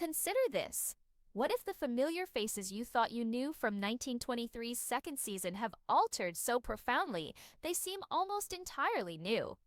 Consider this. What if the familiar faces you thought you knew from 1923's second season have altered so profoundly they seem almost entirely new?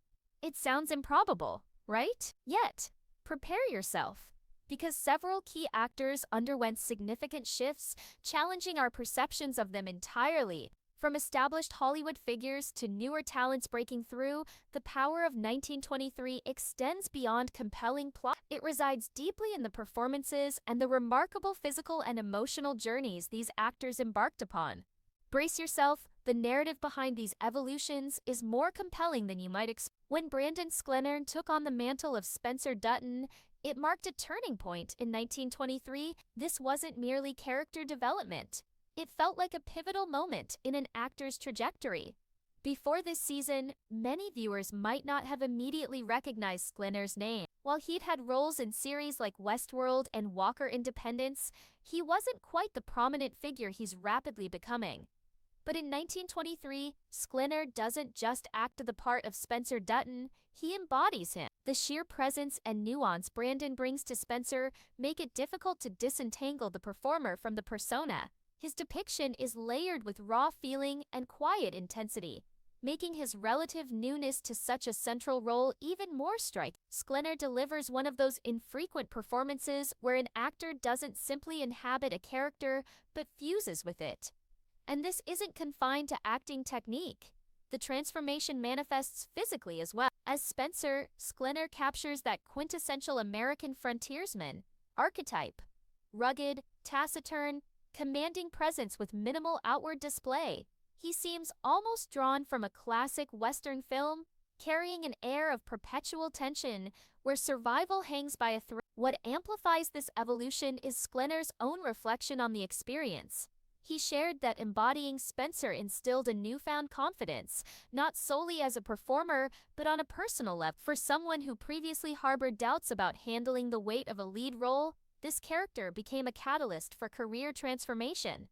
It sounds improbable, right? Yet, prepare yourself, because several key actors underwent significant shifts, challenging our perceptions of them entirely. From established Hollywood figures to newer talents breaking through, the power of 1923 extends beyond compelling plot. It resides deeply in the performances and the remarkable physical and emotional journeys these actors embarked upon. Brace yourself, the narrative behind these evolutions is more compelling than you might expect. When Brandon Sklenar took on the mantle of Spencer Dutton, it marked a turning point in 1923. This wasn't merely character development. It felt like a pivotal moment in an actor's trajectory. Before this season, many viewers might not have immediately recognized Sklenar's name. While he'd had roles in series like Westworld and Walker Independence, he wasn't quite the prominent figure he's rapidly becoming. But in 1923, Sklenar doesn't just act the part of Spencer Dutton, he embodies him. The sheer presence and nuance Brandon brings to Spencer make it difficult to disentangle the performer from the persona. His depiction is layered with raw feeling and quiet intensity, making his relative newness to such a central role even more striking. Sklenar delivers one of those infrequent performances where an actor doesn't simply inhabit a character, but fuses with it. And this isn't confined to acting technique. The transformation manifests physically as well. As Spencer, Sklenar captures that quintessential American frontiersman archetype. Rugged, taciturn, commanding presence with minimal outward display. He seems almost drawn from a classic Western film, carrying an air of perpetual tension where survival hangs by a thread. What amplifies this evolution is Sklenar's own reflection on the experience. He shared that embodying Spencer instilled a newfound confidence, not solely as a performer, but on a personal level. For someone who previously harbored doubts about handling the weight of a lead role, this character became a catalyst for career transformation.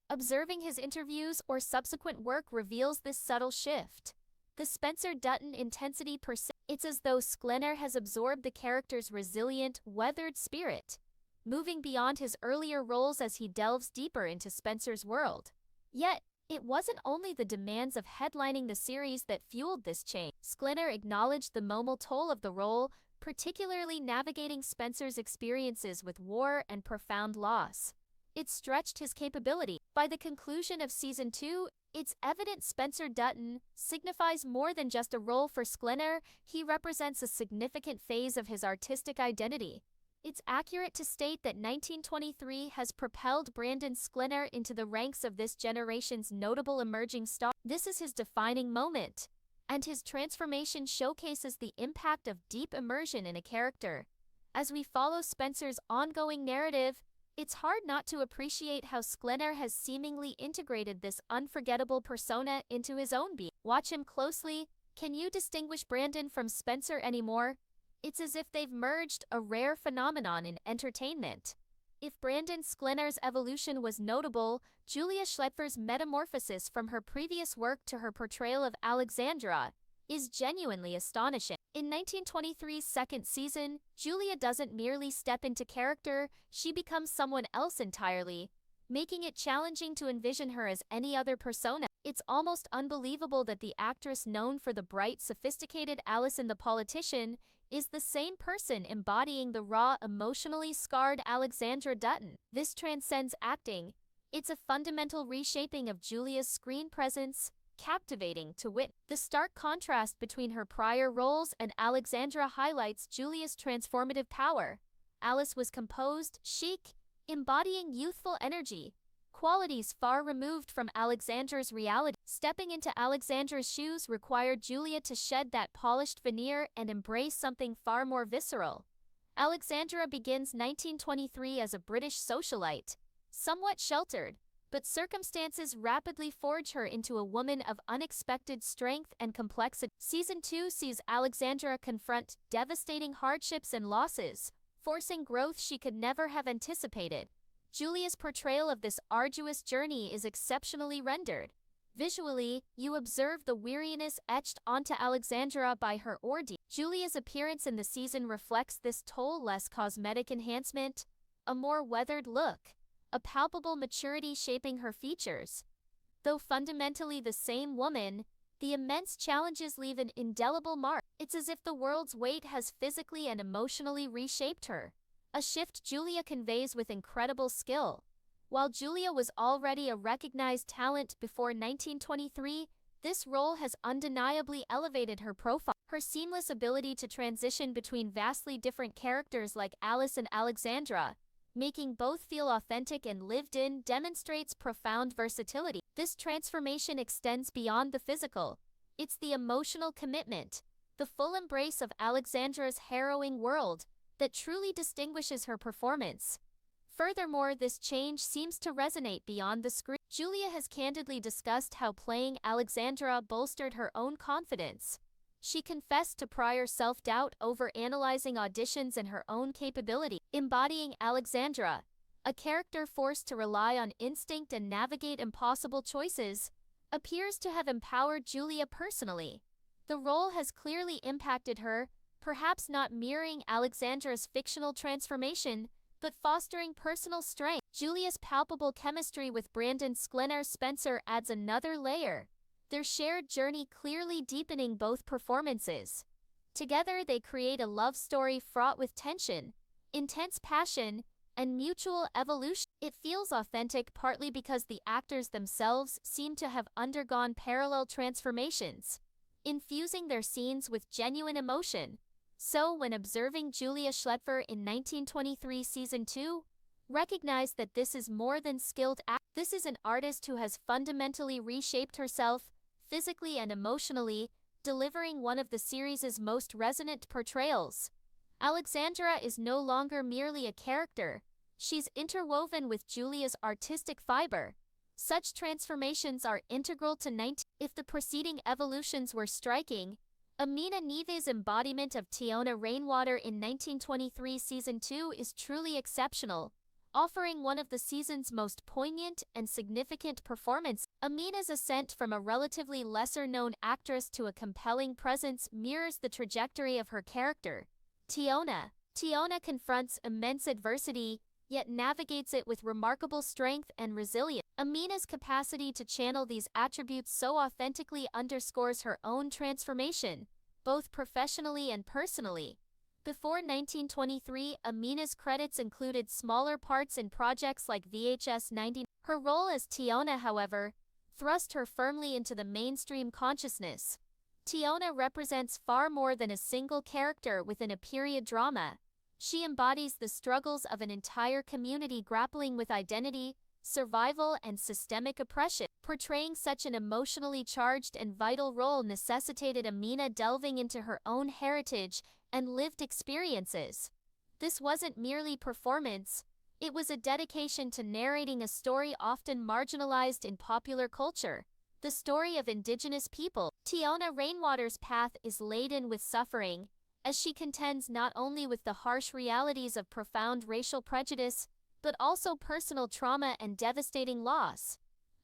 Observing his interviews or subsequent work reveals this subtle shift. The Spencer Dutton intensity persists. It's as though Sklenar has absorbed the character's resilient, weathered spirit, moving beyond his earlier roles as he delves deeper into Spencer's world. Yet, it wasn't only the demands of headlining the series that fueled this change. Sklenar acknowledged the emotional toll of the role, particularly navigating Spencer's experiences with war and profound loss. It stretched his capability. By the conclusion of Season 2, it's evident Spencer Dutton signifies more than just a role for Sklenar. He represents a significant phase of his artistic identity. It's accurate to state that 1923 has propelled Brandon Sklenar into the ranks of this generation's notable emerging star. This is his defining moment, and his transformation showcases the impact of deep immersion in a character. As we follow Spencer's ongoing narrative, it's hard not to appreciate how Sklenar has seemingly integrated this unforgettable persona into his own being. Watch him closely. Can you distinguish Brandon from Spencer anymore? It's as if they've merged, a rare phenomenon in entertainment. If Brandon Sklenar's evolution was notable, Julia Schlaepfer's metamorphosis from her previous work to her portrayal of Alexandra is genuinely astonishing. In 1923's second season, Julia doesn't merely step into character, she becomes someone else entirely, making it challenging to envision her as any other persona. It's almost unbelievable that the actress known for the bright, sophisticated Allison the Politician is the same person embodying the raw, emotionally scarred Alexandra Dutton. This transcends acting. It's a fundamental reshaping of Julia's screen presence, captivating to witness. The stark contrast between her prior roles and Alexandra highlights Julia's transformative power. Alice was composed, chic, embodying youthful energy, qualities far removed from Alexandra's reality. Stepping into Alexandra's shoes required Julia to shed that polished veneer and embrace something far more visceral. Alexandra begins 1923 as a British socialite, somewhat sheltered, but circumstances rapidly forge her into a woman of unexpected strength and complexity. Season 2 sees Alexandra confront devastating hardships and losses, forcing growth she could never have anticipated. Julia's portrayal of this arduous journey is exceptionally rendered. Visually, you observe the weariness etched onto Alexandra by her ordeal. Julia's appearance in the season reflects this toll. Less cosmetic enhancement, a more weathered look, a palpable maturity shaping her features. Though fundamentally the same woman, the immense challenges leave an indelible mark. It's as if the world's weight has physically and emotionally reshaped her. A shift Julia conveys with incredible skill. While Julia was already a recognized talent before 1923, this role has undeniably elevated her profile. Her seamless ability to transition between vastly different characters like Alice and Alexandra, making both feel authentic and lived in, demonstrates profound versatility. This transformation extends beyond the physical. It's the emotional commitment, the full embrace of Alexandra's harrowing world, that truly distinguishes her performance. Furthermore, this change seems to resonate beyond the screen. Julia has candidly discussed how playing Alexandra bolstered her own confidence. She confessed to prior self-doubt over analyzing auditions and her own capability. Embodying Alexandra, a character forced to rely on instinct and navigate impossible choices, appears to have empowered Julia personally. The role has clearly impacted her, perhaps not mirroring Alexandra's fictional transformation, but fostering personal strength. Julia's palpable chemistry with Brandon Sklenar Spencer adds another layer, their shared journey clearly deepening both performances. Together they create a love story fraught with tension, intense passion, and mutual evolution. It feels authentic partly because the actors themselves seem to have undergone parallel transformations, infusing their scenes with genuine emotion. So, when observing Julia Schlaepfer in 1923 Season 2, recognize that this is more than skilled acting. This is an artist who has fundamentally reshaped herself, physically and emotionally, delivering one of the series' most resonant portrayals. Alexandra is no longer merely a character. She's interwoven with Julia's artistic fiber. Such transformations are integral to 19. If the preceding evolutions were striking, Amina Nieves' embodiment of Tiona Rainwater in 1923 Season 2 is truly exceptional, offering one of the season's most poignant and significant performances. Amina's ascent from a relatively lesser-known actress to a compelling presence mirrors the trajectory of her character, Tiona. Tiona confronts immense adversity, yet navigates it with remarkable strength and resilience. Amina's capacity to channel these attributes so authentically underscores her own transformation, both professionally and personally. Before 1923, Amina's credits included smaller parts in projects like VHS 90. Her role as Tiona, however, thrust her firmly into the mainstream consciousness. Tiona represents far more than a single character within a period drama. She embodies the struggles of an entire community grappling with identity, survival, and systemic oppression. Portraying such an emotionally charged and vital role necessitated Amina delving into her own heritage and lived experiences. This wasn't merely performance, it was a dedication to narrating a story often marginalized in popular culture, the story of Indigenous people. Tiona Rainwater's path is laden with suffering, as she contends not only with the harsh realities of profound racial prejudice, but also personal trauma and devastating loss.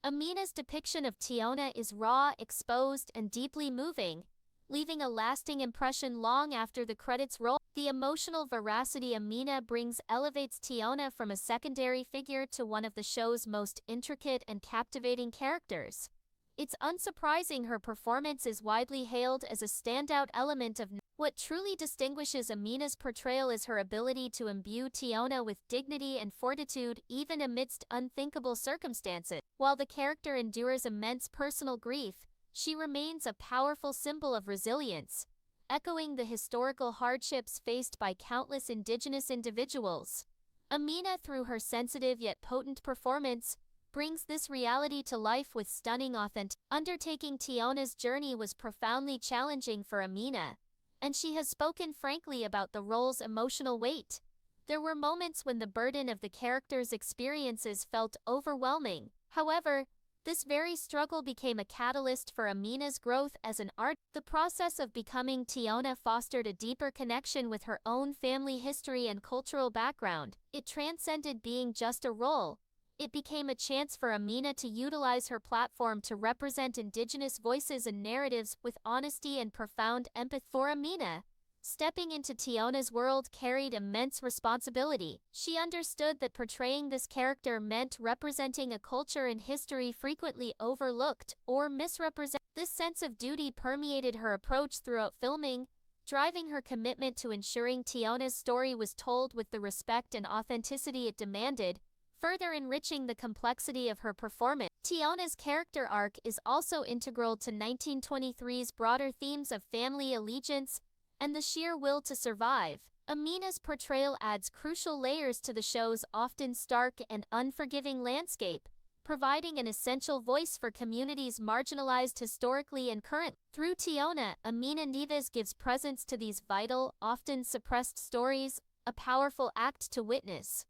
Amina's depiction of Tiona is raw, exposed, and deeply moving, leaving a lasting impression long after the credits roll. The emotional veracity Amina brings elevates Tiona from a secondary figure to one of the show's most intricate and captivating characters. It's unsurprising her performance is widely hailed as a standout element of. What truly distinguishes Amina's portrayal is her ability to imbue Tiona with dignity and fortitude even amidst unthinkable circumstances. While the character endures immense personal grief, she remains a powerful symbol of resilience, echoing the historical hardships faced by countless Indigenous individuals. Amina, through her sensitive yet potent performance, brings this reality to life with stunning authenticity. Undertaking Tiona's journey was profoundly challenging for Amina, and she has spoken frankly about the role's emotional weight. There were moments when the burden of the character's experiences felt overwhelming. However, this very struggle became a catalyst for Amina's growth as an artist. The process of becoming Tiona fostered a deeper connection with her own family history and cultural background. It transcended being just a role. It became a chance for Amina to utilize her platform to represent Indigenous voices and narratives with honesty and profound empathy. For Amina, Stepping into Tiona's world carried immense responsibility. She understood that portraying this character meant representing a culture and history frequently overlooked or misrepresented. This sense of duty permeated her approach throughout filming, driving her commitment to ensuring Tiona's story was told with the respect and authenticity it demanded, further enriching the complexity of her performance. Tiona's character arc is also integral to 1923's broader themes of family allegiance and the sheer will to survive. Amina's portrayal adds crucial layers to the show's often stark and unforgiving landscape, providing an essential voice for communities marginalized historically and currently. Through Tiona, Amina Nieves gives presence to these vital, often suppressed stories, a powerful act to witness.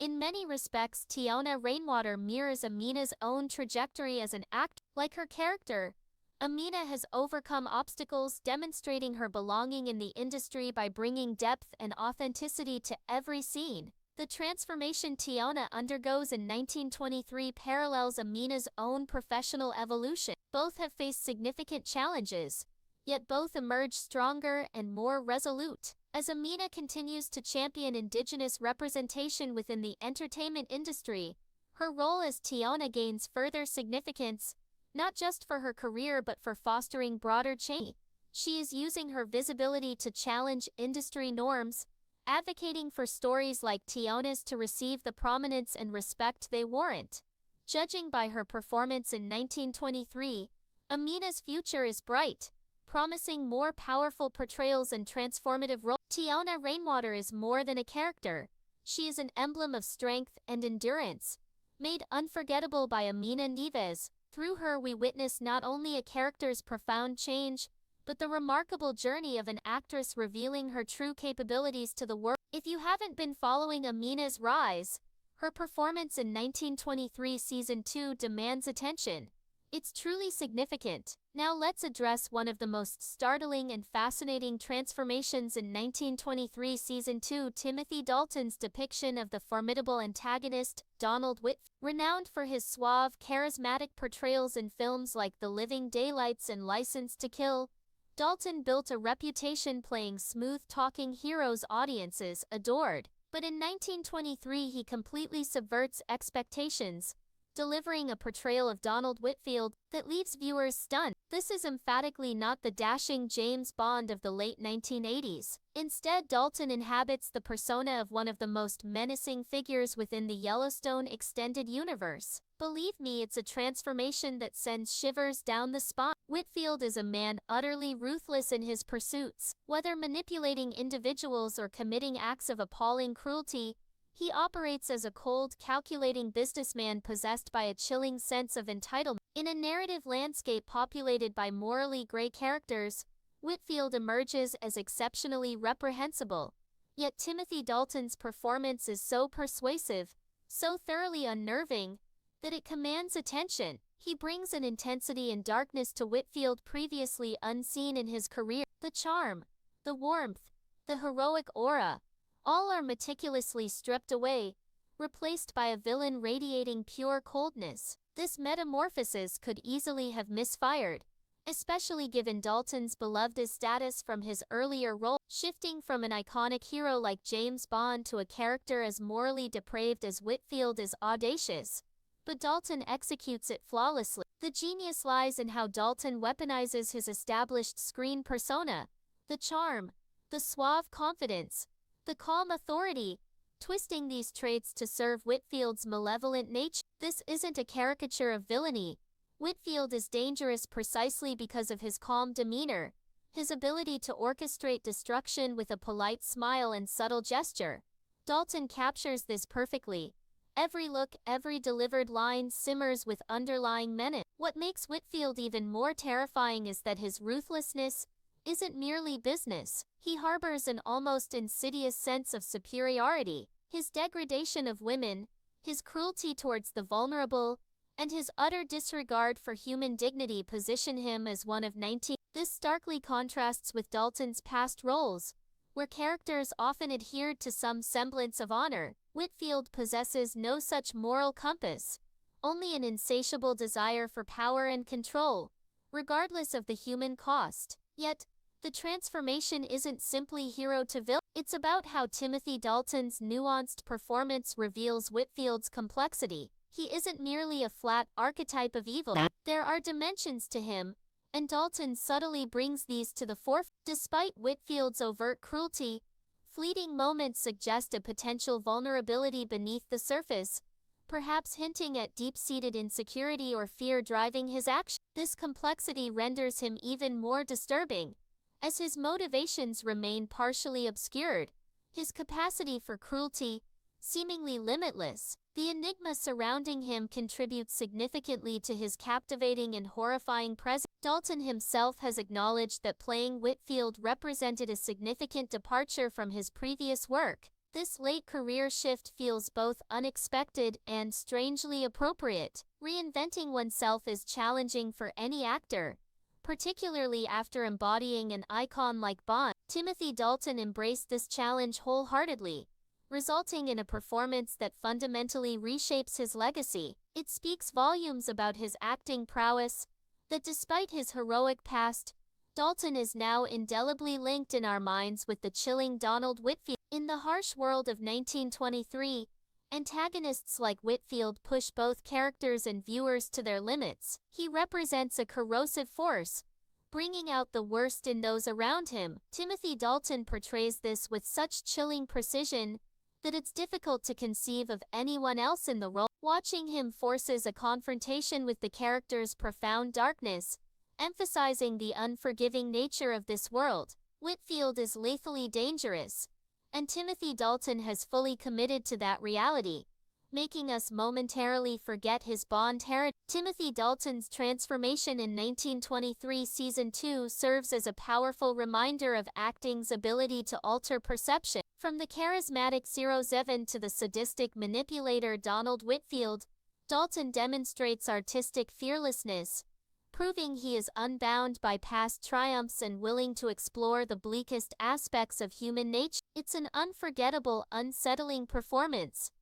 In many respects, Tiona Rainwater mirrors Amina's own trajectory as an actor. Like her character, Amina has overcome obstacles, demonstrating her belonging in the industry by bringing depth and authenticity to every scene. The transformation Tiona undergoes in 1923 parallels Amina's own professional evolution. Both have faced significant challenges, yet both emerge stronger and more resolute. As Amina continues to champion Indigenous representation within the entertainment industry, her role as Tiona gains further significance, not just for her career but for fostering broader change. She is using her visibility to challenge industry norms, advocating for stories like Tiona's to receive the prominence and respect they warrant. Judging by her performance in 1923, Amina's future is bright, promising more powerful portrayals and transformative roles. Tiona Rainwater is more than a character. She is an emblem of strength and endurance, made unforgettable by Amina Nieves. Through her we witness not only a character's profound change, but the remarkable journey of an actress revealing her true capabilities to the world. If you haven't been following Amina's rise, her performance in 1923 Season 2 demands attention. It's truly significant. Now let's address one of the most startling and fascinating transformations in 1923 Season 2, Timothy Dalton's depiction of the formidable antagonist, Donald Whitfield. Renowned for his suave, charismatic portrayals in films like The Living Daylights and License to Kill, Dalton built a reputation playing smooth-talking heroes audiences adored. But in 1923 he completely subverts expectations, delivering a portrayal of Donald Whitfield that leaves viewers stunned. This is emphatically not the dashing James Bond of the late 1980s. Instead, Dalton inhabits the persona of one of the most menacing figures within the Yellowstone extended universe. Believe me, it's a transformation that sends shivers down the spine. Whitfield is a man utterly ruthless in his pursuits. Whether manipulating individuals or committing acts of appalling cruelty, he operates as a cold, calculating businessman possessed by a chilling sense of entitlement. In a narrative landscape populated by morally gray characters, Whitfield emerges as exceptionally reprehensible. Yet Timothy Dalton's performance is so persuasive, so thoroughly unnerving, that it commands attention. He brings an intensity and darkness to Whitfield previously unseen in his career. The charm, the warmth, the heroic aura, all are meticulously stripped away, replaced by a villain radiating pure coldness. This metamorphosis could easily have misfired, especially given Dalton's beloved status from his earlier role. Shifting from an iconic hero like James Bond to a character as morally depraved as Whitfield is audacious, but Dalton executes it flawlessly. The genius lies in how Dalton weaponizes his established screen persona, the charm, the suave confidence, the calm authority, twisting these traits to serve Whitfield's malevolent nature. This isn't a caricature of villainy. Whitfield is dangerous precisely because of his calm demeanor, his ability to orchestrate destruction with a polite smile and subtle gesture. Dalton captures this perfectly. Every look, every delivered line simmers with underlying menace. What makes Whitfield even more terrifying is that his ruthlessness isn't merely business. He harbors an almost insidious sense of superiority. His degradation of women, his cruelty towards the vulnerable, and his utter disregard for human dignity position him as one of 19. This starkly contrasts with Dalton's past roles, where characters often adhered to some semblance of honor. Whitfield possesses no such moral compass, only an insatiable desire for power and control, regardless of the human cost. Yet, The transformation isn't simply hero to villain. It's about how Timothy Dalton's nuanced performance reveals Whitfield's complexity. He isn't merely a flat archetype of evil. There are dimensions to him, and Dalton subtly brings these to the forefront. Despite Whitfield's overt cruelty, fleeting moments suggest a potential vulnerability beneath the surface, perhaps hinting at deep-seated insecurity or fear driving his action. This complexity renders him even more disturbing, as his motivations remain partially obscured. His capacity for cruelty, seemingly limitless, the enigma surrounding him contributes significantly to his captivating and horrifying presence. Dalton himself has acknowledged that playing Whitfield represented a significant departure from his previous work. This late career shift feels both unexpected and strangely appropriate. Reinventing oneself is challenging for any actor, particularly after embodying an icon like Bond. Timothy Dalton embraced this challenge wholeheartedly, resulting in a performance that fundamentally reshapes his legacy. It speaks volumes about his acting prowess, that despite his heroic past, Dalton is now indelibly linked in our minds with the chilling Donald Whitfield. In the harsh world of 1923, antagonists like Whitfield push both characters and viewers to their limits. He represents a corrosive force, bringing out the worst in those around him. Timothy Dalton portrays this with such chilling precision that it's difficult to conceive of anyone else in the role. Watching him forces a confrontation with the character's profound darkness, emphasizing the unforgiving nature of this world. Whitfield is lethally dangerous, and Timothy Dalton has fully committed to that reality, making us momentarily forget his Bond heritage. Timothy Dalton's transformation in 1923 Season 2 serves as a powerful reminder of acting's ability to alter perception. From the charismatic 07 to the sadistic manipulator Donald Whitfield, Dalton demonstrates artistic fearlessness, proving he is unbound by past triumphs and willing to explore the bleakest aspects of human nature. It's an unforgettable, unsettling performance,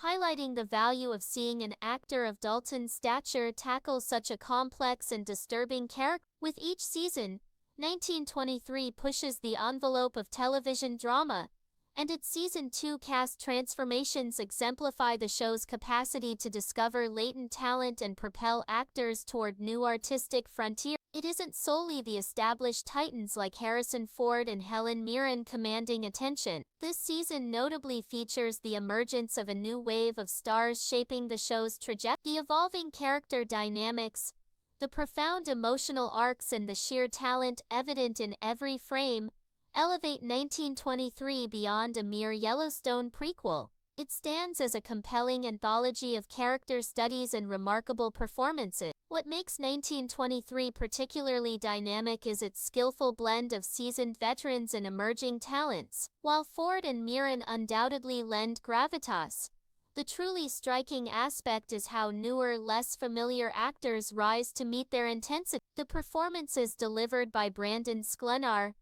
highlighting the value of seeing an actor of Dalton's stature tackle such a complex and disturbing character. With each season, 1923 pushes the envelope of television drama, and its Season 2 cast transformations exemplify the show's capacity to discover latent talent and propel actors toward new artistic frontiers. It isn't solely the established titans like Harrison Ford and Helen Mirren commanding attention. This season notably features the emergence of a new wave of stars shaping the show's trajectory. The evolving character dynamics, the profound emotional arcs, and the sheer talent evident in every frame elevate 1923 beyond a mere Yellowstone prequel. It stands as a compelling anthology of character studies and remarkable performances. What makes 1923 particularly dynamic is its skillful blend of seasoned veterans and emerging talents. While Ford and Mirren undoubtedly lend gravitas, the truly striking aspect is how newer, less familiar actors rise to meet their intensity. The performances delivered by Sklenar,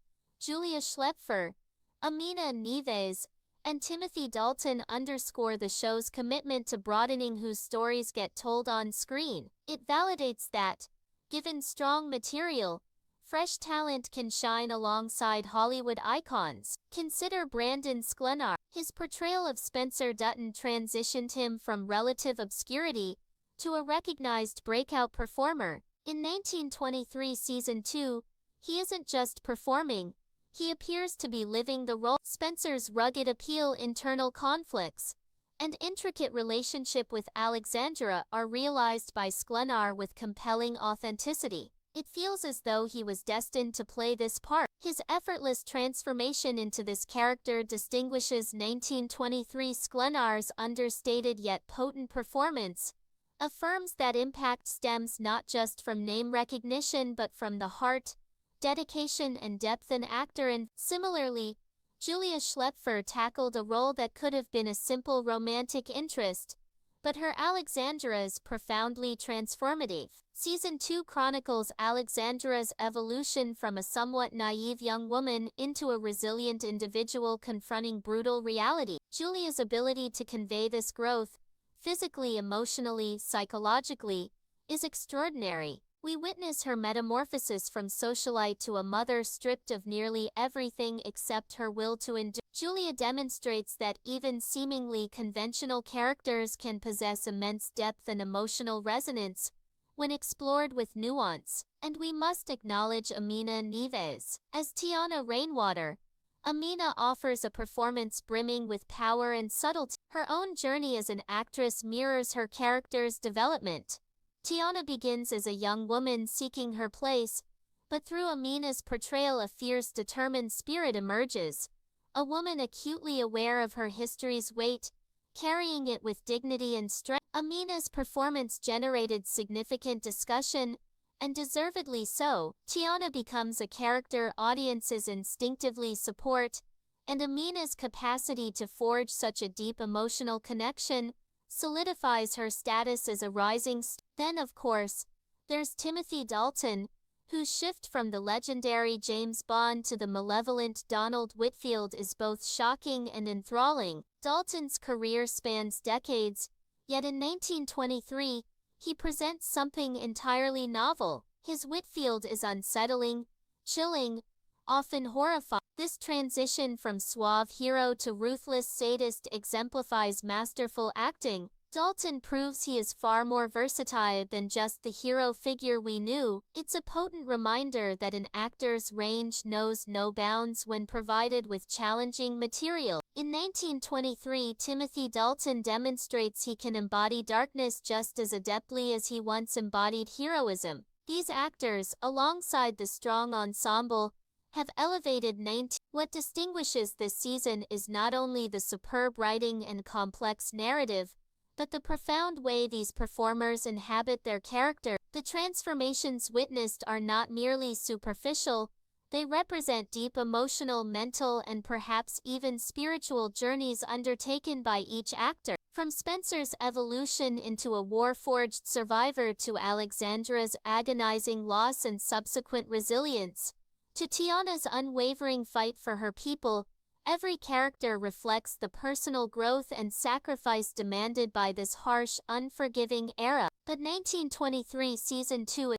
Julia Schlaepfer, Amina Nieves, and Timothy Dalton underscore the show's commitment to broadening whose stories get told on screen. It validates that, given strong material, fresh talent can shine alongside Hollywood icons. Consider Sklenar. His portrayal of Spencer Dutton transitioned him from relative obscurity to a recognized breakout performer. In 1923 Season 2, he isn't just performing, he appears to be living the role. Spencer's rugged appeal, internal conflicts, and intricate relationship with Alexandra are realized by Sklenar with compelling authenticity. It feels as though he was destined to play this part. His effortless transformation into this character distinguishes 1923 Sklenar's understated yet potent performance, affirms that impact stems not just from name recognition but from the heart, dedication, and depth an actor in. Similarly, Julia Schlaepfer tackled a role that could have been a simple romantic interest, but her Alexandra is profoundly transformative. Season 2 chronicles Alexandra's evolution from a somewhat naive young woman into a resilient individual confronting brutal reality. Julia's ability to convey this growth, physically, emotionally, psychologically, is extraordinary. We witness her metamorphosis from socialite to a mother stripped of nearly everything except her will to endure. Julia demonstrates that even seemingly conventional characters can possess immense depth and emotional resonance when explored with nuance. And we must acknowledge Amina Nieves. As Tiana Rainwater, Amina offers a performance brimming with power and subtlety. Her own journey as an actress mirrors her character's development. Tiana begins as a young woman seeking her place, but through Amina's portrayal a fierce, determined spirit emerges, a woman acutely aware of her history's weight, carrying it with dignity and strength. Amina's performance generated significant discussion, and deservedly so. Tiana becomes a character audiences instinctively support, and Amina's capacity to forge such a deep emotional connection solidifies her status as a rising star. Then, of course, there's Timothy Dalton, whose shift from the legendary James Bond to the malevolent Donald Whitfield is both shocking and enthralling. Dalton's career spans decades, yet in 1923, he presents something entirely novel. His Whitfield is unsettling, chilling, often horrifying. This transition from suave hero to ruthless sadist exemplifies masterful acting. Dalton proves he is far more versatile than just the hero figure we knew. It's a potent reminder that an actor's range knows no bounds when provided with challenging material. In 1923, Timothy Dalton demonstrates he can embody darkness just as adeptly as he once embodied heroism. These actors, alongside the strong ensemble, have elevated 19. What distinguishes this season is not only the superb writing and complex narrative, but the profound way these performers inhabit their character. The transformations witnessed are not merely superficial, they represent deep emotional, mental, and perhaps even spiritual journeys undertaken by each actor. From Spencer's evolution into a war-forged survivor to Alexandra's agonizing loss and subsequent resilience, to Tiana's unwavering fight for her people, every character reflects the personal growth and sacrifice demanded by this harsh, unforgiving era. But 1923 Season 2